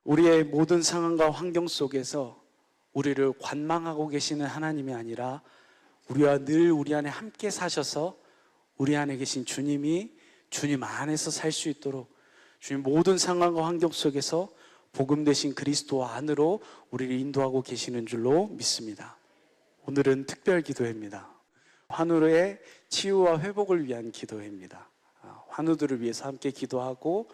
우리의 모든 상황과 환경 속에서 우리를 관망하고 계시는 하나님이 아니라 우리와 늘 우리 안에 함께 사셔서 우리 안에 계신 주님이 주님 안에서 살 수 있도록 주님 모든 상황과 환경 속에서 복음 되신 그리스도 안으로 우리를 인도하고 계시는 줄로 믿습니다. 오늘은 특별 기도회입니다. 환우의 치유와 회복을 위한 기도회입니다. 환우들을 위해서 함께 기도하고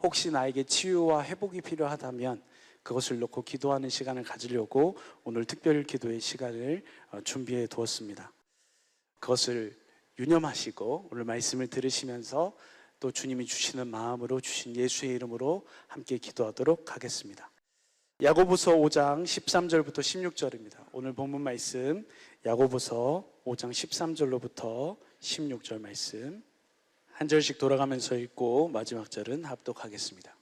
혹시 나에게 치유와 회복이 필요하다면 그것을 놓고 기도하는 시간을 가지려고 오늘 특별 기도의 시간을 준비해 두었습니다. 그것을 유념하시고 오늘 말씀을 들으시면서 또 주님이 주시는 마음으로 주신 예수의 이름으로 함께 기도하도록 하겠습니다. 야고보서 5장 13절부터 16절입니다. 오늘 본문 말씀 야고보서 5장 13절로부터 16절 말씀 한 절씩 돌아가면서 읽고 마지막 절은 합독하겠습니다.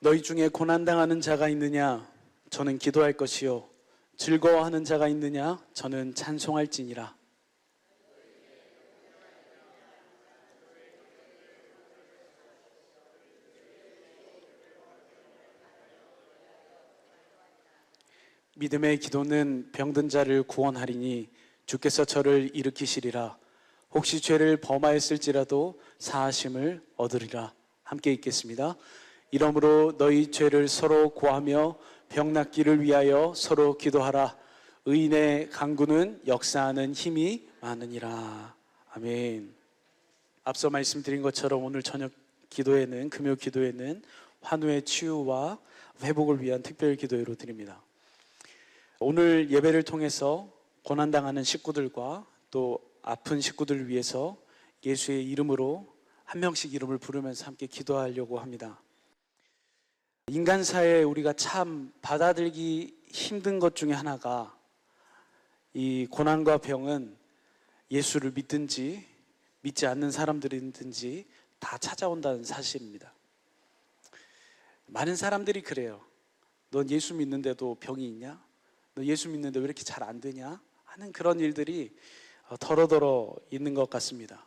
너희 중에 고난당하는 자가 있느냐? 저는 기도할 것이요. 즐거워하는 자가 있느냐? 저는 찬송할지니라. 믿음의 기도는 병든 자를 구원하리니 주께서 저를 일으키시리라. 혹시 죄를 범하였을지라도 사하심을 얻으리라. 함께 읽겠습니다. 이러므로 너희 죄를 서로 고하며 병 낫기를 위하여 서로 기도하라. 의인의 간구는 역사하는 힘이 많으니라. 아멘. 앞서 말씀드린 것처럼 오늘 저녁 기도회는 금요 기도회는 환우의 치유와 회복을 위한 특별 기도회로 드립니다. 오늘 예배를 통해서 고난당하는 식구들과 또 아픈 식구들을 위해서 예수의 이름으로 한 명씩 이름을 부르면서 함께 기도하려고 합니다. 인간사에 우리가 참 받아들이기 힘든 것 중에 하나가 이 고난과 병은 예수를 믿든지 믿지 않는 사람들이든지 다 찾아온다는 사실입니다. 많은 사람들이 그래요. 넌 예수 믿는데도 병이 있냐? 너 예수 믿는데 왜 이렇게 잘 안 되냐? 하는 그런 일들이 더러더러 있는 것 같습니다.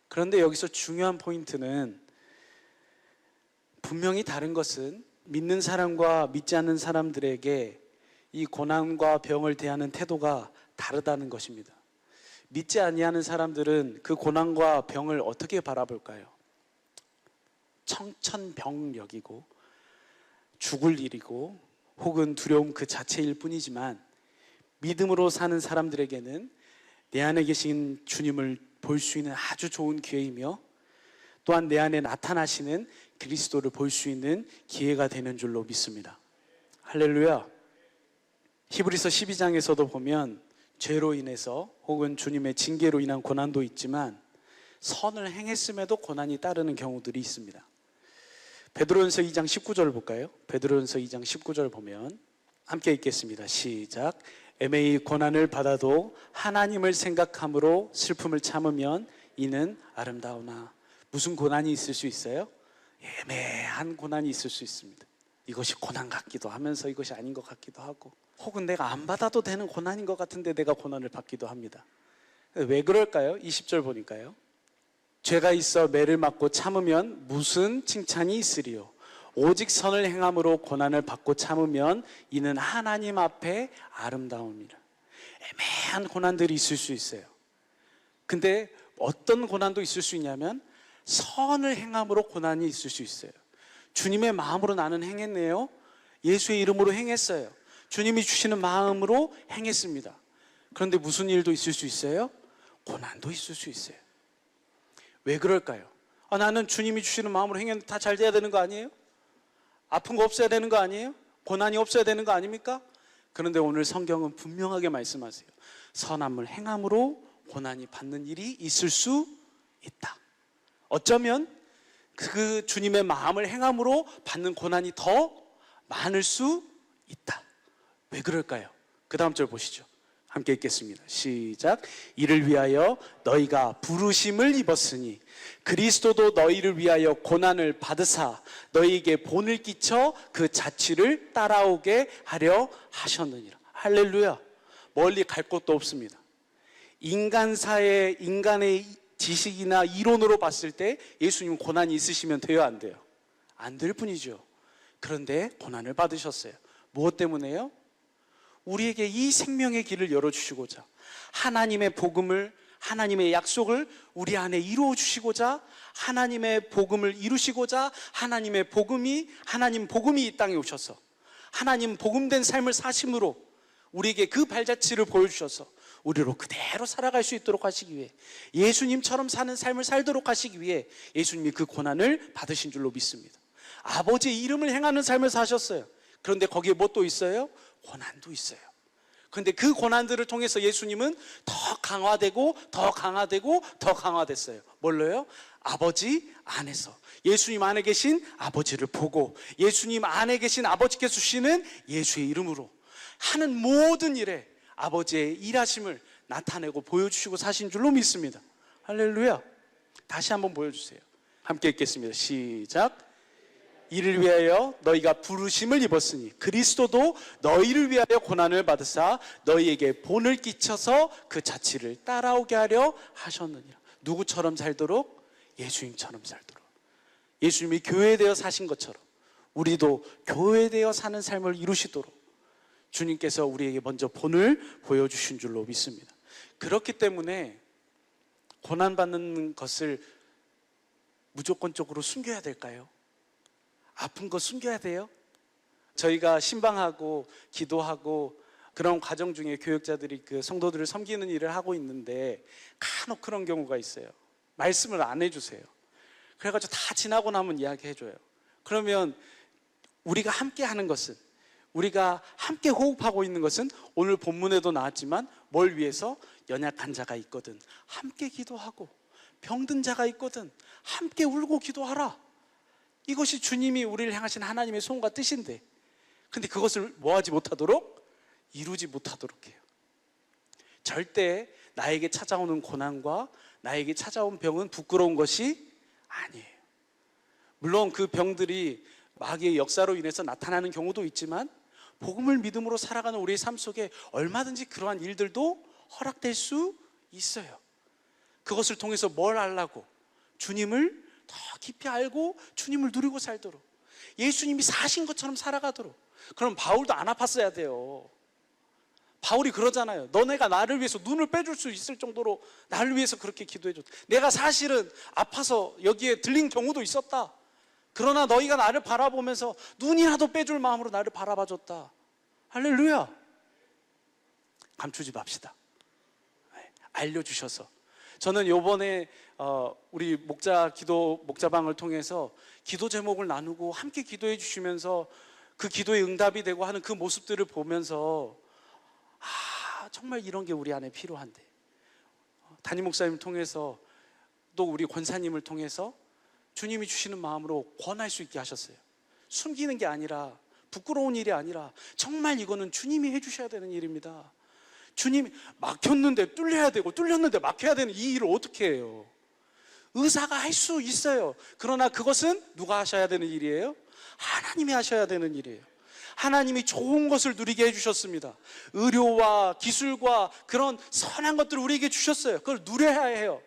그런데 여기서 중요한 포인트는 분명히 다른 것은 믿는 사람과 믿지 않는 사람들에게 이 고난과 병을 대하는 태도가 다르다는 것입니다. 믿지 아니하는 사람들은 그 고난과 병을 어떻게 바라볼까요? 청천벽력이고 죽을 일이고 혹은 두려움 그 자체일 뿐이지만 믿음으로 사는 사람들에게는 내 안에 계신 주님을 볼 수 있는 아주 좋은 기회이며 또한 내 안에 나타나시는 그리스도를 볼 수 있는 기회가 되는 줄로 믿습니다. 할렐루야. 히브리서 12장에서도 보면 죄로 인해서 혹은 주님의 징계로 인한 고난도 있지만 선을 행했음에도 고난이 따르는 경우들이 있습니다. 베드로전서 2장 19절 볼까요? 베드로전서 2장 19절 보면 함께 읽겠습니다. 시작. 애매히 고난을 받아도 하나님을 생각함으로 슬픔을 참으면 이는 아름다우나. 무슨 고난이 있을 수 있어요? 애매한 고난이 있을 수 있습니다. 이것이 고난 같기도 하면서 이것이 아닌 것 같기도 하고 혹은 내가 안 받아도 되는 고난인 것 같은데 내가 고난을 받기도 합니다. 왜 그럴까요? 20절 보니까요. 죄가 있어 매를 맞고 참으면 무슨 칭찬이 있으리요? 오직 선을 행함으로 고난을 받고 참으면 이는 하나님 앞에 아름다움이라. 애매한 고난들이 있을 수 있어요. 근데 어떤 고난도 있을 수 있냐면 선을 행함으로 고난이 있을 수 있어요. 주님의 마음으로 나는 행했네요. 예수의 이름으로 행했어요. 주님이 주시는 마음으로 행했습니다. 그런데 무슨 일도 있을 수 있어요? 고난도 있을 수 있어요. 왜 그럴까요? 나는 주님이 주시는 마음으로 행했는데 다 잘 돼야 되는 거 아니에요? 아픈 거 없어야 되는 거 아니에요? 고난이 없어야 되는 거 아닙니까? 그런데 오늘 성경은 분명하게 말씀하세요. 선함을 행함으로 고난이 받는 일이 있을 수 있다. 어쩌면 그 주님의 마음을 행함으로 받는 고난이 더 많을 수 있다. 왜 그럴까요? 그 다음 절 보시죠. 함께 읽겠습니다. 시작. 이를 위하여 너희가 부르심을 입었으니 그리스도도 너희를 위하여 고난을 받으사 너희에게 본을 끼쳐 그 자취를 따라오게 하려 하셨느니라. 할렐루야. 멀리 갈 곳도 없습니다. 인간사의 인간의 지식이나 이론으로 봤을 때 예수님 고난이 있으시면 돼요, 안 돼요? 안 될 뿐이죠. 그런데 고난을 받으셨어요. 무엇 때문에요? 우리에게 이 생명의 길을 열어주시고자, 하나님의 복음을, 하나님의 약속을 우리 안에 이루어 주시고자, 하나님의 복음을 이루시고자, 하나님 복음이 이 땅에 오셔서 하나님 복음된 삶을 사심으로 우리에게 그 발자취를 보여주셔서 우리로 그대로 살아갈 수 있도록 하시기 위해, 예수님처럼 사는 삶을 살도록 하시기 위해 예수님이 그 고난을 받으신 줄로 믿습니다. 아버지의 이름을 행하는 삶을 사셨어요. 그런데 거기에 뭐 또 있어요? 고난도 있어요. 그런데 그 고난들을 통해서 예수님은 더 강화되고 더 강화되고 더 강화됐어요. 뭘로요? 아버지 안에서, 예수님 안에 계신 아버지를 보고, 예수님 안에 계신 아버지께서 주시는 예수의 이름으로 하는 모든 일에 아버지의 일하심을 나타내고 보여주시고 사신 줄로 믿습니다. 할렐루야. 다시 한번 보여주세요. 함께 읽겠습니다. 시작. 이를 위하여 너희가 부르심을 입었으니 그리스도도 너희를 위하여 고난을 받으사 너희에게 본을 끼쳐서 그 자취를 따라오게 하려 하셨느니라. 누구처럼 살도록? 예수님처럼 살도록. 예수님이 교회되어 사신 것처럼 우리도 교회되어 사는 삶을 이루시도록 주님께서 우리에게 먼저 본을 보여주신 줄로 믿습니다. 그렇기 때문에 고난받는 것을 무조건적으로 숨겨야 될까요? 아픈 거 숨겨야 돼요? 저희가 신방하고 기도하고 그런 과정 중에 교육자들이 그 성도들을 섬기는 일을 하고 있는데 간혹 그런 경우가 있어요. 말씀을 안 해주세요. 그래가지고 다 지나고 나면 이야기해줘요. 그러면 우리가 함께 하는 것은, 우리가 함께 호흡하고 있는 것은 오늘 본문에도 나왔지만 뭘 위해서? 연약한 자가 있거든 함께 기도하고, 병든 자가 있거든 함께 울고 기도하라. 이것이 주님이 우리를 향하신 하나님의 소원과 뜻인데, 근데 그것을 뭐하지 못하도록? 이루지 못하도록 해요. 절대 나에게 찾아오는 고난과 나에게 찾아온 병은 부끄러운 것이 아니에요. 물론 그 병들이 마귀의 역사로 인해서 나타나는 경우도 있지만 복음을 믿음으로 살아가는 우리의 삶 속에 얼마든지 그러한 일들도 허락될 수 있어요. 그것을 통해서 뭘 알라고? 주님을 더 깊이 알고 주님을 누리고 살도록, 예수님이 사신 것처럼 살아가도록. 그럼 바울도 안 아팠어야 돼요. 바울이 그러잖아요. 너네가 나를 위해서 눈을 빼줄 수 있을 정도로 나를 위해서 그렇게 기도해줬다. 내가 사실은 아파서 여기에 들린 경우도 있었다. 그러나 너희가 나를 바라보면서 눈이라도 빼줄 마음으로 나를 바라봐줬다. 할렐루야. 감추지 맙시다. 알려주셔서. 저는 요번에 우리 목자방을 통해서 기도 제목을 나누고 함께 기도해 주시면서 그 기도에 응답이 되고 하는 그 모습들을 보면서 정말 이런 게 우리 안에 필요한데, 담임 목사님 통해서 또 우리 권사님을 통해서 주님이 주시는 마음으로 권할 수 있게 하셨어요. 숨기는 게 아니라, 부끄러운 일이 아니라 정말 이거는 주님이 해주셔야 되는 일입니다. 주님이 막혔는데 뚫려야 되고 뚫렸는데 막혀야 되는 이 일을 어떻게 해요? 의사가 할 수 있어요. 그러나 그것은 누가 하셔야 되는 일이에요? 하나님이 하셔야 되는 일이에요. 하나님이 좋은 것을 누리게 해주셨습니다. 의료와 기술과 그런 선한 것들을 우리에게 주셨어요. 그걸 누려야 해요.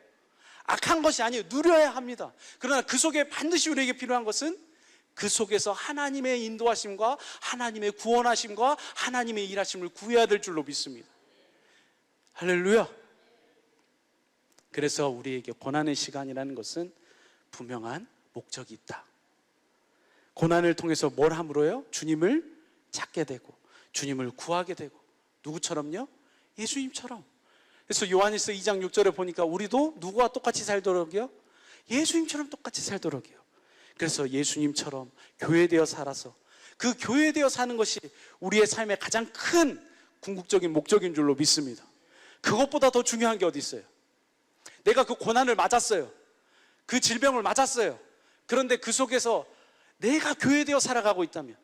악한 것이 아니에요. 누려야 합니다. 그러나 그 속에 반드시 우리에게 필요한 것은 그 속에서 하나님의 인도하심과 하나님의 구원하심과 하나님의 일하심을 구해야 될 줄로 믿습니다. 할렐루야. 그래서 우리에게 고난의 시간이라는 것은 분명한 목적이 있다. 고난을 통해서 뭘 함으로요? 주님을 찾게 되고 주님을 구하게 되고, 누구처럼요? 예수님처럼. 그래서 요한일서 2장 6절에 보니까 우리도 누구와 똑같이 살도록이요? 예수님처럼 똑같이 살도록이요. 그래서 예수님처럼 교회되어 살아서 그 교회되어 사는 것이 우리의 삶의 가장 큰 궁극적인 목적인 줄로 믿습니다. 그것보다 더 중요한 게 어디 있어요? 내가 그 고난을 맞았어요. 그 질병을 맞았어요. 그런데 그 속에서 내가 교회되어 살아가고 있다면,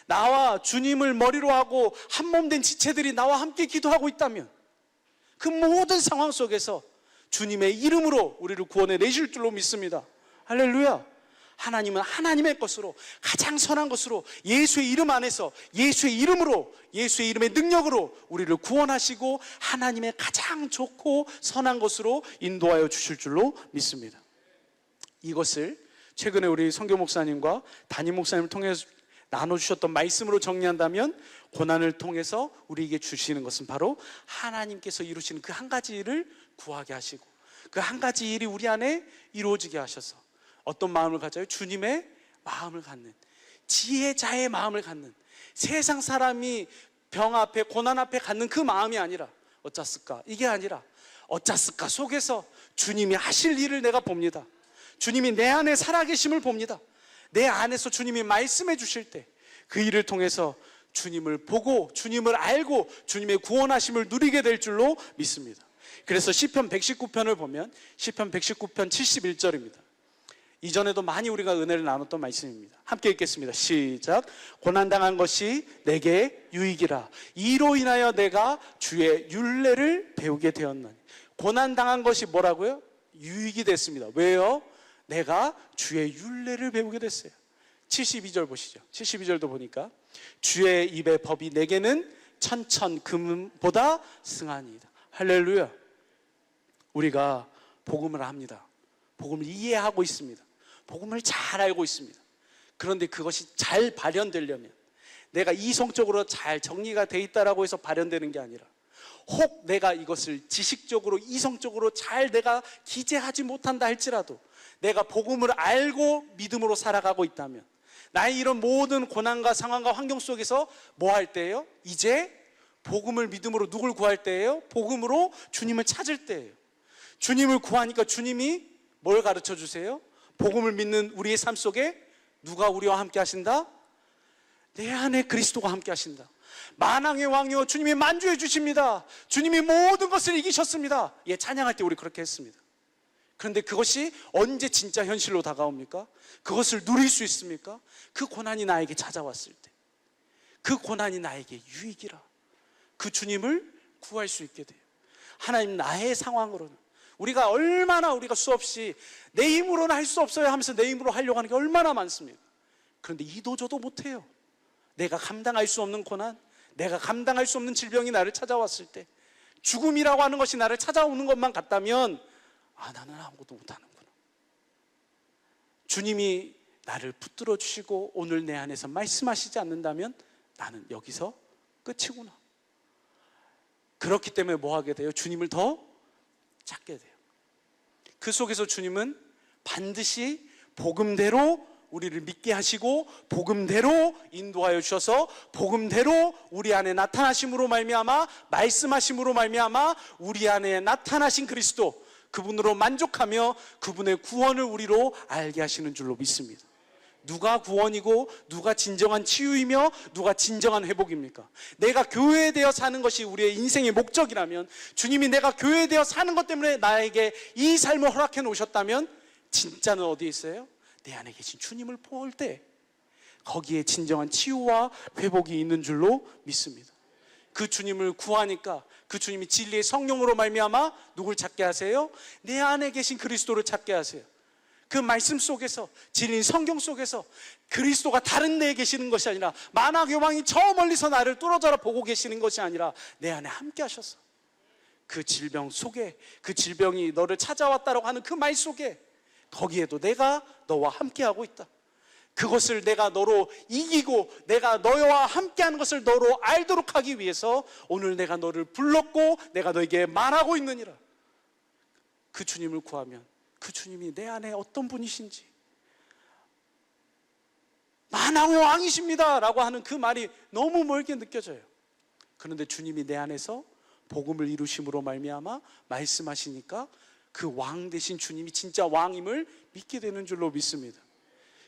나와 주님을 머리로 하고 한몸된 지체들이 나와 함께 기도하고 있다면, 그 모든 상황 속에서 주님의 이름으로 우리를 구원해 내실 줄로 믿습니다. 할렐루야. 하나님은 하나님의 것으로, 가장 선한 것으로, 예수의 이름 안에서 예수의 이름으로, 예수의 이름의 능력으로 우리를 구원하시고 하나님의 가장 좋고 선한 것으로 인도하여 주실 줄로 믿습니다. 이것을 최근에 우리 선교 목사님과 담임 목사님을 통해서 나눠주셨던 말씀으로 정리한다면 고난을 통해서 우리에게 주시는 것은 바로 하나님께서 이루시는 그 한 가지 일을 구하게 하시고 그 한 가지 일이 우리 안에 이루어지게 하셔서 어떤 마음을 가져요? 주님의 마음을 갖는, 지혜자의 마음을 갖는, 세상 사람이 병 앞에 고난 앞에 갖는 그 마음이 아니라 어쩌을까, 이게 아니라 어쩌을까 속에서 주님이 하실 일을 내가 봅니다. 주님이 내 안에 살아계심을 봅니다. 내 안에서 주님이 말씀해 주실 때 그 일을 통해서 주님을 보고 주님을 알고 주님의 구원하심을 누리게 될 줄로 믿습니다. 그래서 시편 119편을 보면 시편 119편 71절입니다. 이전에도 많이 우리가 은혜를 나눴던 말씀입니다. 함께 읽겠습니다. 시작. 고난당한 것이 내게 유익이라. 이로 인하여 내가 주의 율례를 배우게 되었나니. 고난당한 것이 뭐라고요? 유익이 됐습니다. 왜요? 내가 주의 율례를 배우게 됐어요. 72절 보시죠. 72절도 보니까 주의 입의 법이 내게는 천천 금보다 승하니이다. 할렐루야. 우리가 복음을 합니다. 복음을 이해하고 있습니다. 복음을 잘 알고 있습니다. 그런데 그것이 잘 발현되려면 내가 이성적으로 잘 정리가 돼 있다라고 해서 발현되는 게 아니라 혹 내가 이것을 지식적으로 이성적으로 잘 내가 기재하지 못한다 할지라도 내가 복음을 알고 믿음으로 살아가고 있다면 나의 이런 모든 고난과 상황과 환경 속에서 뭐 할 때예요? 이제 복음을 믿음으로 누굴 구할 때예요? 복음으로 주님을 찾을 때예요. 주님을 구하니까 주님이 뭘 가르쳐 주세요? 복음을 믿는 우리의 삶 속에 누가 우리와 함께 하신다? 내 안에 그리스도가 함께 하신다. 만왕의 왕이여 주님이 만주해 주십니다. 주님이 모든 것을 이기셨습니다. 예, 찬양할 때 우리 그렇게 했습니다. 그런데 그것이 언제 진짜 현실로 다가옵니까? 그것을 누릴 수 있습니까? 그 고난이 나에게 찾아왔을 때, 그 고난이 나에게 유익이라 그 주님을 구할 수 있게 돼요. 하나님, 나의 상황으로는 우리가 얼마나 우리가 수없이 내 힘으로는 할 수 없어요 하면서 내 힘으로 하려고 하는 게 얼마나 많습니까? 그런데 이도저도 못해요. 내가 감당할 수 없는 고난, 내가 감당할 수 없는 질병이 나를 찾아왔을 때, 죽음이라고 하는 것이 나를 찾아오는 것만 같다면 나는 아무것도 못하는구나. 주님이 나를 붙들어 주시고 오늘 내 안에서 말씀하시지 않는다면 나는 여기서 끝이구나. 그렇기 때문에 뭐 하게 돼요? 주님을 더 찾게 돼요. 그 속에서 주님은 반드시 복음대로 우리를 믿게 하시고 복음대로 인도하여 주셔서 복음대로 우리 안에 나타나심으로 말미암아, 말씀하심으로 말미암아 우리 안에 나타나신 그리스도, 그분으로 만족하며 그분의 구원을 우리로 알게 하시는 줄로 믿습니다. 누가 구원이고 누가 진정한 치유이며 누가 진정한 회복입니까? 내가 교회되어 사는 것이 우리의 인생의 목적이라면, 주님이 내가 교회되어 사는 것 때문에 나에게 이 삶을 허락해 놓으셨다면 진짜는 어디에 있어요? 내 안에 계신 주님을 볼 때 거기에 진정한 치유와 회복이 있는 줄로 믿습니다. 그 주님을 구하니까 그 주님이 진리의 성령으로 말미암아 누굴 찾게 하세요? 내 안에 계신 그리스도를 찾게 하세요. 그 말씀 속에서, 진리인 성경 속에서 그리스도가 다른 데에 계시는 것이 아니라, 만왕의 왕이 저 멀리서 나를 뚫어져라 보고 계시는 것이 아니라 내 안에 함께 하셔서 그 질병 속에, 그 질병이 너를 찾아왔다라고 하는 그 말 속에 거기에도 내가 너와 함께하고 있다. 그것을 내가 너로 이기고 내가 너와 함께하는 것을 너로 알도록 하기 위해서 오늘 내가 너를 불렀고 내가 너에게 말하고 있느니라. 그 주님을 구하면 그 주님이 내 안에 어떤 분이신지, 만왕의 왕이십니다 라고 하는 그 말이 너무 멀게 느껴져요. 그런데 주님이 내 안에서 복음을 이루심으로 말미암아 말씀하시니까 그 왕 되신 주님이 진짜 왕임을 믿게 되는 줄로 믿습니다.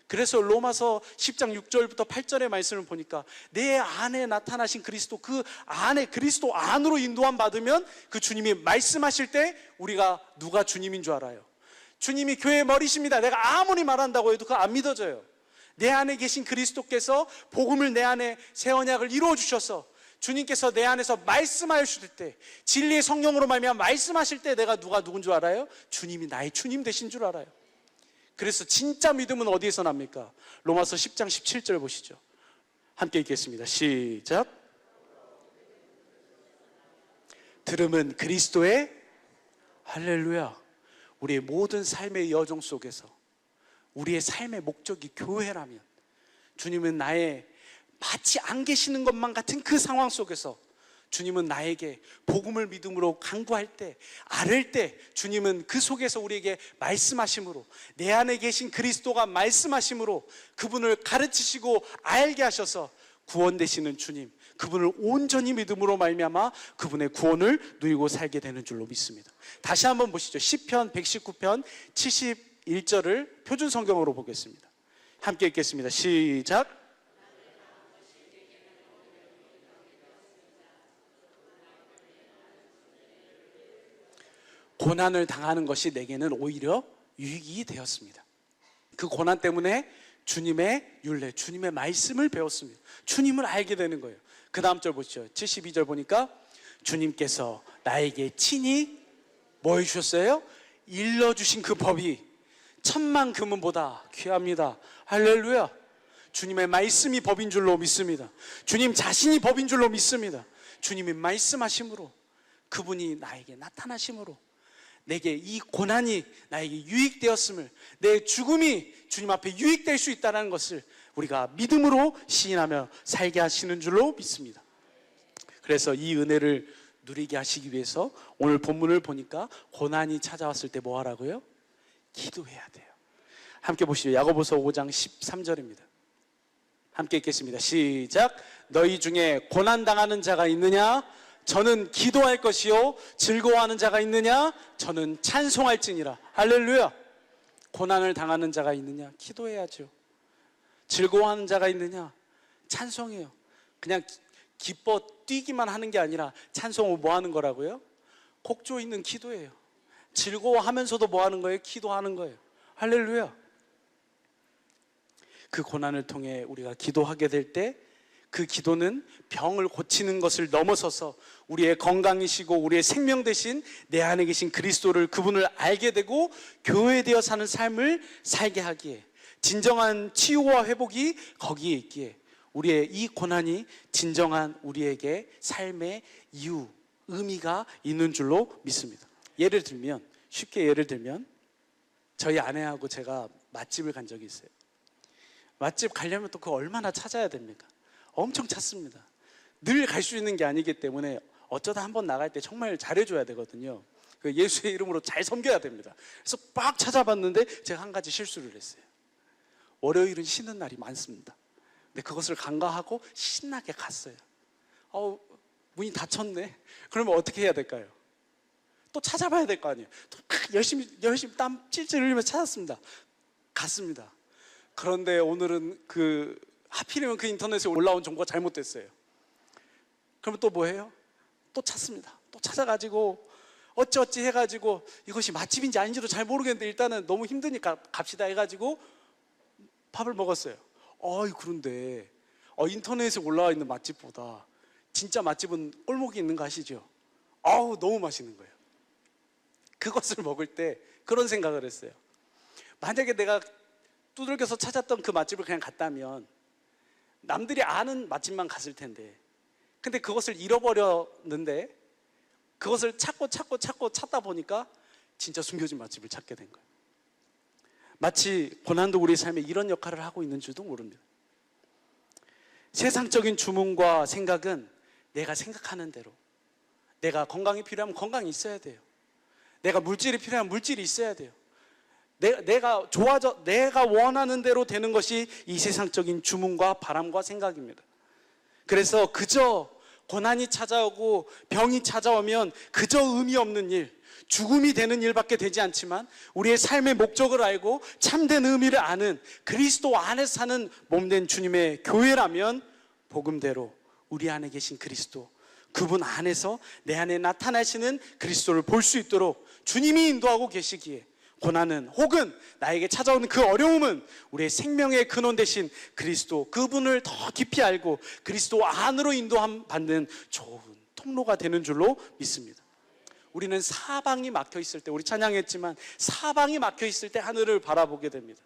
그래서 로마서 10장 6절부터 8절의 말씀을 보니까 내 안에 나타나신 그리스도, 그 안에 그리스도 안으로 인도함 받으면 그 주님이 말씀하실 때 우리가 누가 주님인 줄 알아요? 주님이 교회의 머리십니다. 내가 아무리 말한다고 해도 그거 안 믿어져요. 내 안에 계신 그리스도께서 복음을 내 안에 새 언약을 이루어 주셔서 주님께서 내 안에서 말씀하실 때, 진리의 성령으로 말미암아 말씀하실 때 내가 누군 줄 알아요? 주님이 나의 주님 되신 줄 알아요. 그래서 진짜 믿음은 어디에서 납니까? 로마서 10장 17절 보시죠. 함께 읽겠습니다. 시작. 들음은 그리스도의, 할렐루야. 우리의 모든 삶의 여정 속에서 우리의 삶의 목적이 교회라면, 주님은 나의 마치 안 계시는 것만 같은 그 상황 속에서 주님은 나에게 복음을 믿음으로 간구할 때, 아랠 때 주님은 그 속에서 우리에게 말씀하심으로, 내 안에 계신 그리스도가 말씀하심으로 그분을 가르치시고 알게 하셔서 구원되시는 주님, 그분을 온전히 믿음으로 말미암아 그분의 구원을 누리고 살게 되는 줄로 믿습니다. 다시 한번 보시죠. 시편 119편 71절을 표준 성경으로 보겠습니다. 함께 읽겠습니다. 시작. 고난을 당하는 것이 내게는 오히려 유익이 되었습니다. 그 고난 때문에 주님의 율례, 주님의 말씀을 배웠습니다. 주님을 알게 되는 거예요. 그 다음 절 보시죠. 72절 보니까 주님께서 나에게 친히 뭐 해주셨어요? 일러주신 그 법이 천만 금은보다 귀합니다. 할렐루야. 주님의 말씀이 법인 줄로 믿습니다. 주님 자신이 법인 줄로 믿습니다. 주님이 말씀하심으로, 그분이 나에게 나타나심으로 내게 이 고난이 나에게 유익되었음을, 내 죽음이 주님 앞에 유익될 수 있다는 것을 우리가 믿음으로 시인하며 살게 하시는 줄로 믿습니다. 그래서 이 은혜를 누리게 하시기 위해서 오늘 본문을 보니까 고난이 찾아왔을 때 뭐 하라고요? 기도해야 돼요. 함께 보시죠. 야고보서 5장 13절입니다. 함께 읽겠습니다. 시작. 너희 중에 고난당하는 자가 있느냐? 저는 기도할 것이요 즐거워하는 자가 있느냐? 저는 찬송할지니라. 할렐루야. 고난을 당하는 자가 있느냐? 기도해야죠. 즐거워하는 자가 있느냐? 찬송해요. 그냥 기뻐 뛰기만 하는 게 아니라 찬송을 뭐 하는 거라고요? 곡조 있는 기도예요. 즐거워하면서도 뭐 하는 거예요? 기도하는 거예요. 할렐루야. 그 고난을 통해 우리가 기도하게 될 때 그 기도는 병을 고치는 것을 넘어서서 우리의 건강이시고 우리의 생명 대신 내 안에 계신 그리스도를, 그분을 알게 되고 교회되어 사는 삶을 살게 하기에, 진정한 치유와 회복이 거기에 있기에 우리의 이 고난이 진정한 우리에게 삶의 이유, 의미가 있는 줄로 믿습니다. 예를 들면, 쉽게 예를 들면 저희 아내하고 제가 맛집을 간 적이 있어요. 맛집 가려면 또 그거 얼마나 찾아야 됩니까? 엄청 찾습니다. 늘 갈 수 있는 게 아니기 때문에 어쩌다 한번 나갈 때 정말 잘해줘야 되거든요. 예수의 이름으로 잘 섬겨야 됩니다. 그래서 막 찾아봤는데 제가 한 가지 실수를 했어요. 월요일은 쉬는 날이 많습니다. 근데 그것을 간과하고 신나게 갔어요. 문이 닫혔네. 그러면 어떻게 해야 될까요? 또 찾아봐야 될 거 아니에요. 또 열심히 땀 찔찔 흘리며 찾았습니다. 갔습니다. 그런데 오늘은 하필이면 그 인터넷에 올라온 정보가 잘못됐어요. 그러면 또 뭐 해요? 또 찾습니다. 또 찾아가지고 어찌어찌 해가지고 이것이 맛집인지 아닌지도 잘 모르겠는데 일단은 너무 힘드니까 갑시다 해가지고 밥을 먹었어요. 그런데 인터넷에 올라와 있는 맛집보다 진짜 맛집은 꼴목이 있는 거 아시죠? 너무 맛있는 거예요. 그것을 먹을 때 그런 생각을 했어요. 만약에 내가 두들겨서 찾았던 그 맛집을 그냥 갔다면 남들이 아는 맛집만 갔을 텐데, 근데 그것을 잃어버렸는데 그것을 찾고 찾다 보니까 진짜 숨겨진 맛집을 찾게 된 거예요. 마치 고난도 우리 삶에 이런 역할을 하고 있는 줄도 모릅니다. 세상적인 주문과 생각은 내가 생각하는 대로, 내가 건강이 필요하면 건강이 있어야 돼요. 내가 물질이 필요하면 물질이 있어야 돼요. 내가 원하는 대로 되는 것이 이 세상적인 주문과 바람과 생각입니다. 그래서 그저 고난이 찾아오고 병이 찾아오면 그저 의미 없는 일, 죽음이 되는 일밖에 되지 않지만 우리의 삶의 목적을 알고 참된 의미를 아는 그리스도 안에서 사는 몸된 주님의 교회라면 복음대로 우리 안에 계신 그리스도, 그분 안에서 내 안에 나타나시는 그리스도를 볼 수 있도록 주님이 인도하고 계시기에 고난은, 혹은 나에게 찾아오는 그 어려움은 우리의 생명의 근원 되신 그리스도, 그분을 더 깊이 알고 그리스도 안으로 인도함 받는 좋은 통로가 되는 줄로 믿습니다. 우리는 사방이 막혀 있을 때, 우리 찬양했지만 사방이 막혀 있을 때 하늘을 바라보게 됩니다.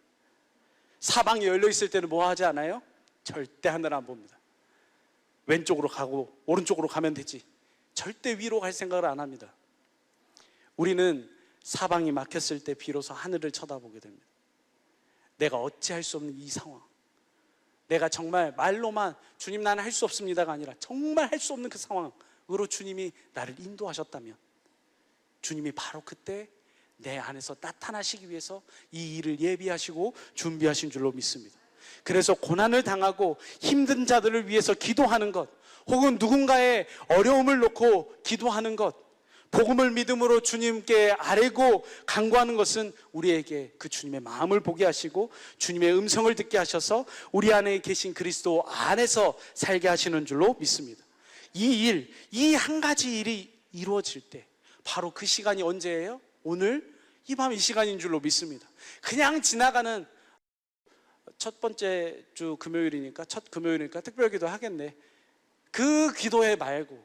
사방이 열려 있을 때는 뭐 하지 않아요? 절대 하늘 안 봅니다. 왼쪽으로 가고 오른쪽으로 가면 되지 절대 위로 갈 생각을 안 합니다. 우리는 사방이 막혔을 때 비로소 하늘을 쳐다보게 됩니다. 내가 어찌할 수 없는 이 상황, 내가 정말 말로만 주님 나는 할 수 없습니다가 아니라 정말 할 수 없는 그 상황으로 주님이 나를 인도하셨다면 주님이 바로 그때 내 안에서 나타나시기 위해서 이 일을 예비하시고 준비하신 줄로 믿습니다. 그래서 고난을 당하고 힘든 자들을 위해서 기도하는 것, 혹은 누군가의 어려움을 놓고 기도하는 것, 복음을 믿음으로 주님께 아뢰고 간구하는 것은 우리에게 그 주님의 마음을 보게 하시고 주님의 음성을 듣게 하셔서 우리 안에 계신 그리스도 안에서 살게 하시는 줄로 믿습니다. 이 한 가지 일이 이루어질 때 바로 그 시간이 언제예요? 오늘 이 밤 이 시간인 줄로 믿습니다. 그냥 지나가는 첫 번째 주 금요일이니까 첫 금요일이니까 특별기도 하겠네, 그 기도회 말고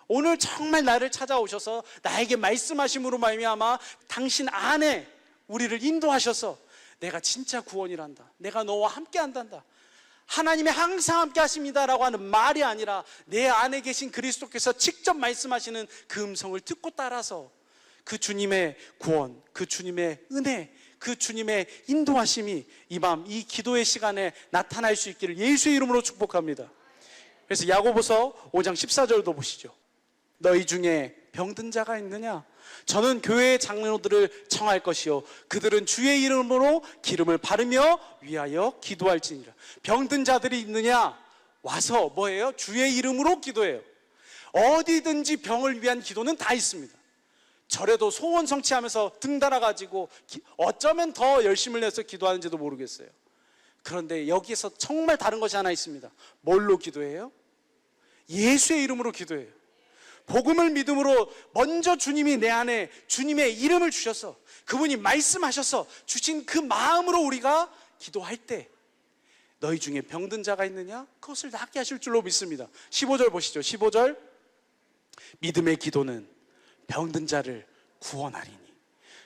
오늘 정말 나를 찾아오셔서 나에게 말씀하심으로 말미암아 당신 안에 우리를 인도하셔서 내가 진짜 구원이란다, 내가 너와 함께 한단다, 하나님이 항상 함께 하십니다라고 하는 말이 아니라 내 안에 계신 그리스도께서 직접 말씀하시는 그 음성을 듣고 따라서 그 주님의 구원, 그 주님의 은혜, 그 주님의 인도하심이 이 밤 이 기도의 시간에 나타날 수 있기를 예수의 이름으로 축복합니다. 그래서 야고보서 5장 14절도 보시죠. 너희 중에 병든 자가 있느냐? 저는 교회의 장로들을 청할 것이요 그들은 주의 이름으로 기름을 바르며 위하여 기도할지니라. 병든 자들이 있느냐? 와서 뭐예요? 주의 이름으로 기도해요. 어디든지 병을 위한 기도는 다 있습니다. 절에도 소원 성취하면서 등달아가지고 어쩌면 더 열심을 내서 기도하는지도 모르겠어요. 그런데 여기에서 정말 다른 것이 하나 있습니다. 뭘로 기도해요? 예수의 이름으로 기도해요. 복음을 믿음으로 먼저 주님이 내 안에 주님의 이름을 주셔서 그분이 말씀하셔서 주신 그 마음으로 우리가 기도할 때 너희 중에 병든 자가 있느냐? 그것을 낫게 하실 줄로 믿습니다. 15절 보시죠. 15절 믿음의 기도는 병든 자를 구원하리니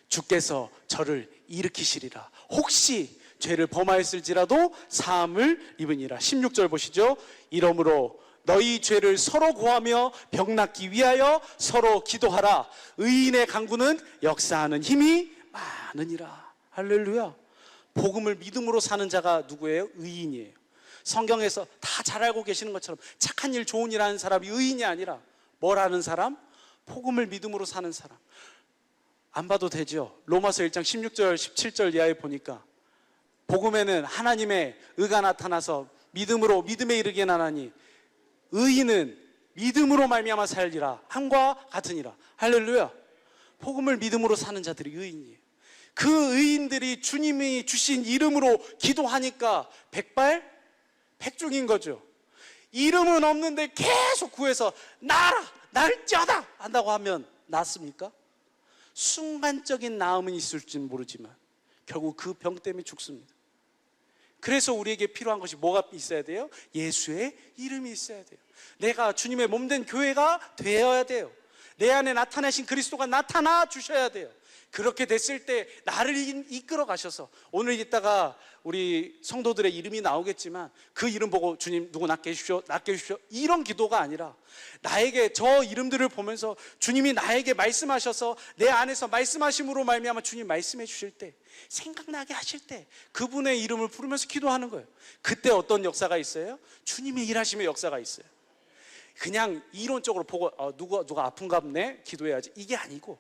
주께서 저를 일으키시리라. 혹시 죄를 범하였을지라도 사함을 입으니라. 16절 보시죠. 이러므로 너희 죄를 서로 고하며 병 낫기 위하여 서로 기도하라. 의인의 간구는 역사하는 힘이 많으니라. 할렐루야. 복음을 믿음으로 사는 자가 누구예요? 의인이에요. 성경에서 다 잘 알고 계시는 것처럼 착한 일 좋은 일 하는 사람이 의인이 아니라 뭘 하는 사람? 복음을 믿음으로 사는 사람. 안 봐도 되죠. 로마서 1장 16절 17절 이하에 보니까 복음에는 하나님의 의가 나타나서 믿음으로 믿음에 이르게 하나니 의인은 믿음으로 말미암아 살리라 함과 같으니라. 할렐루야. 복음을 믿음으로 사는 자들이 의인이에요. 그 의인들이 주님이 주신 이름으로 기도하니까 백발백중인 거죠. 이름은 없는데 계속 구해서 나라 날짜다 한다고 하면 낫습니까? 순간적인 나음은 있을지는 모르지만 결국 그 병 때문에 죽습니다. 그래서 우리에게 필요한 것이 뭐가 있어야 돼요? 예수의 이름이 있어야 돼요. 내가 주님의 몸된 교회가 되어야 돼요. 내 안에 나타나신 그리스도가 나타나 주셔야 돼요. 그렇게 됐을 때 나를 이끌어 가셔서 오늘 이따가 우리 성도들의 이름이 나오겠지만 그 이름 보고 주님 누구 낫게 해주십시오, 낫게 해주십시오 이런 기도가 아니라 나에게 저 이름들을 보면서 주님이 나에게 말씀하셔서 내 안에서 말씀하심으로 말미암아 주님 말씀해 주실 때 생각나게 하실 때 그분의 이름을 부르면서 기도하는 거예요. 그때 어떤 역사가 있어요? 주님의 일하심의 역사가 있어요. 그냥 이론적으로 보고 누가 아픈가 보네 기도해야지 이게 아니고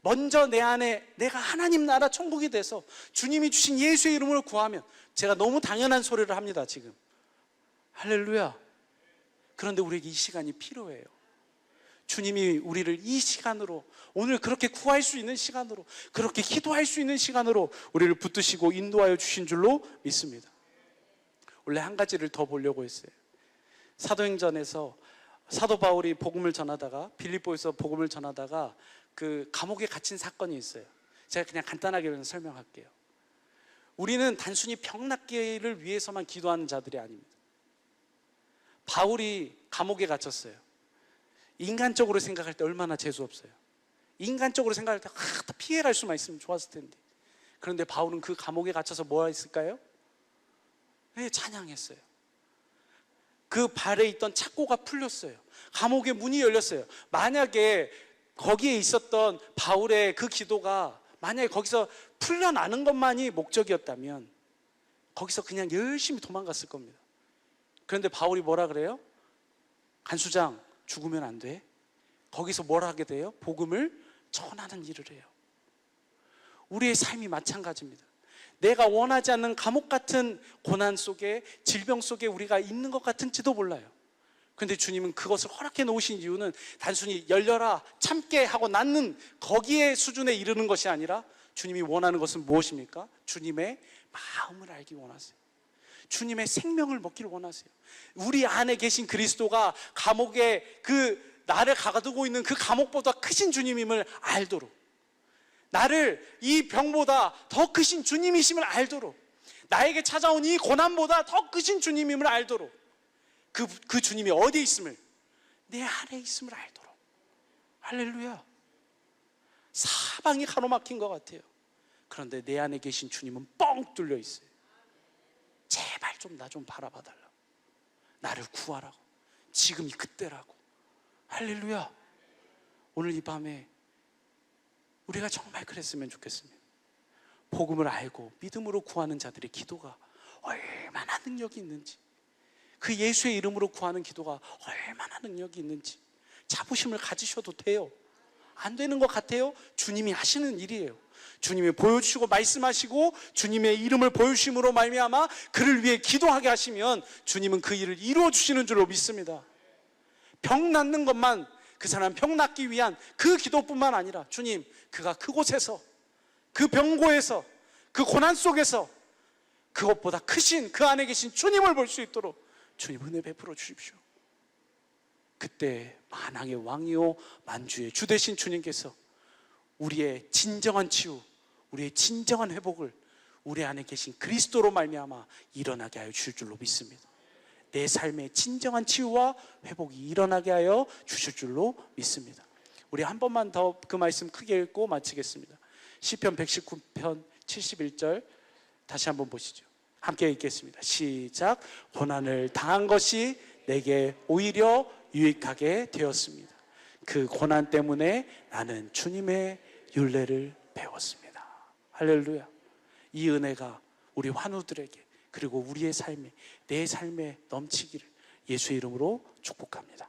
먼저 내 안에 내가 하나님 나라 천국이 돼서 주님이 주신 예수의 이름을 구하면 제가 너무 당연한 소리를 합니다 지금. 할렐루야. 그런데 우리에게 이 시간이 필요해요. 주님이 우리를 이 시간으로 오늘 그렇게 구할 수 있는 시간으로 그렇게 기도할 수 있는 시간으로 우리를 붙드시고 인도하여 주신 줄로 믿습니다. 원래 한 가지를 더 보려고 했어요. 사도행전에서 사도 바울이 복음을 전하다가 빌립보에서 복음을 전하다가 그 감옥에 갇힌 사건이 있어요. 제가 그냥 간단하게 설명할게요. 우리는 단순히 병 낫기를 위해서만 기도하는 자들이 아닙니다. 바울이 감옥에 갇혔어요. 인간적으로 생각할 때 얼마나 재수없어요. 인간적으로 생각할 때 다 피해갈 수만 있으면 좋았을 텐데. 그런데 바울은 그 감옥에 갇혀서 뭐 했을까요? 네, 찬양했어요. 그 발에 있던 착고가 풀렸어요. 감옥의 문이 열렸어요. 만약에 거기에 있었던 바울의 그 기도가 만약에 거기서 풀려나는 것만이 목적이었다면 거기서 그냥 열심히 도망갔을 겁니다. 그런데 바울이 뭐라 그래요? 간수장, 죽으면 안 돼. 거기서 뭘 하게 돼요? 복음을 전하는 일을 해요. 우리의 삶이 마찬가지입니다. 내가 원하지 않는 감옥 같은 고난 속에, 질병 속에 우리가 있는 것 같은지도 몰라요. 그런데 주님은 그것을 허락해 놓으신 이유는 단순히 열려라, 참게 하고 낳는 거기에 수준에 이르는 것이 아니라 주님이 원하는 것은 무엇입니까? 주님의 마음을 알기 원하세요. 주님의 생명을 먹기를 원하세요. 우리 안에 계신 그리스도가 감옥에 나를 가두고 있는 그 감옥보다 크신 주님임을 알도록, 나를 이 병보다 더 크신 주님이심을 알도록, 나에게 찾아온 이 고난보다 더 크신 주님임을 알도록, 그 주님이 어디에 있음을, 내 안에 있음을 알도록. 할렐루야. 사방이 가로막힌 것 같아요. 그런데 내 안에 계신 주님은 뻥 뚫려 있어요. 제발 좀 나 좀 바라봐 달라고, 나를 구하라고, 지금이 그때라고. 할렐루야. 오늘 이 밤에 우리가 정말 그랬으면 좋겠습니다. 복음을 알고 믿음으로 구하는 자들의 기도가 얼마나 능력이 있는지, 그 예수의 이름으로 구하는 기도가 얼마나 능력이 있는지 자부심을 가지셔도 돼요. 안 되는 것 같아요? 주님이 하시는 일이에요. 주님이 보여주시고 말씀하시고 주님의 이름을 보여주심으로 말미암아 그를 위해 기도하게 하시면 주님은 그 일을 이루어 주시는 줄로 믿습니다. 병 낫는 것만, 그 사람 병 낫기 위한 그 기도뿐만 아니라 주님, 그가 그곳에서, 그 병고에서, 그 고난 속에서 그것보다 크신 그 안에 계신 주님을 볼 수 있도록 주님 은혜 베풀어 주십시오. 그때 만왕의 왕이요 만주의 주 되신 주님께서 우리의 진정한 치유, 우리의 진정한 회복을 우리 안에 계신 그리스도로 말미암아 일어나게 하여 주실 줄로 믿습니다. 내 삶의 진정한 치유와 회복이 일어나게 하여 주실 줄로 믿습니다. 우리 한 번만 더 그 말씀 크게 읽고 마치겠습니다. 시편 119편 71절 다시 한번 보시죠. 함께 읽겠습니다. 시작. 고난을 당한 것이 내게 오히려 유익하게 되었습니다. 그 고난 때문에 나는 주님의 율례를 배웠습니다. 할렐루야. 이 은혜가 우리 환우들에게, 그리고 우리의 삶에, 내 삶에 넘치기를 예수의 이름으로 축복합니다.